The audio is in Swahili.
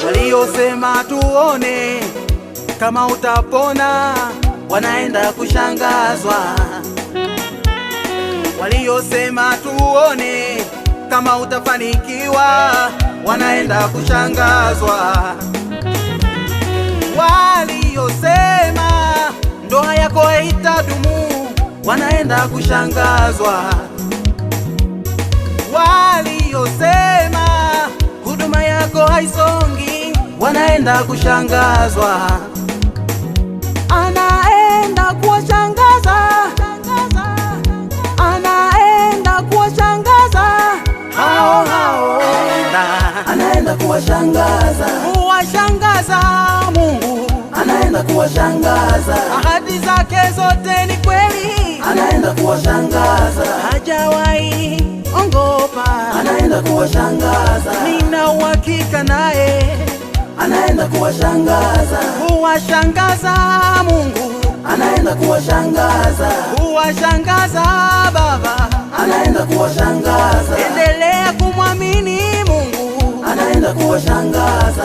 Waliosema tuone kama utapona wanaenda kushangazwa. Waliosema tuone kama utafanikiwa wanaenda kushangazwa. Waliosema ndoa yako haitadumu wanaenda kushangazwa. Waliosema huduma yako haisongi wanaenda kushangazwa. Anaenda kuwashangaza, anaenda kuwashangaza hao hao, anaenda kuwashangaza, kuwashangaza Mungu anaenda kuwashangaza. Ahadi zake zote ni kweli, anaenda kuwashangaza. Hajawahi ongopa, anaenda kuwashangaza. Nina uhakika naye, anaenda kuwashangaza. Kuwashangaza Mungu anaenda kuwashangaza, kuwashangaza Baba anaenda kuwashangaza. Endelea kumwamini Mungu anaenda kuwashangaza.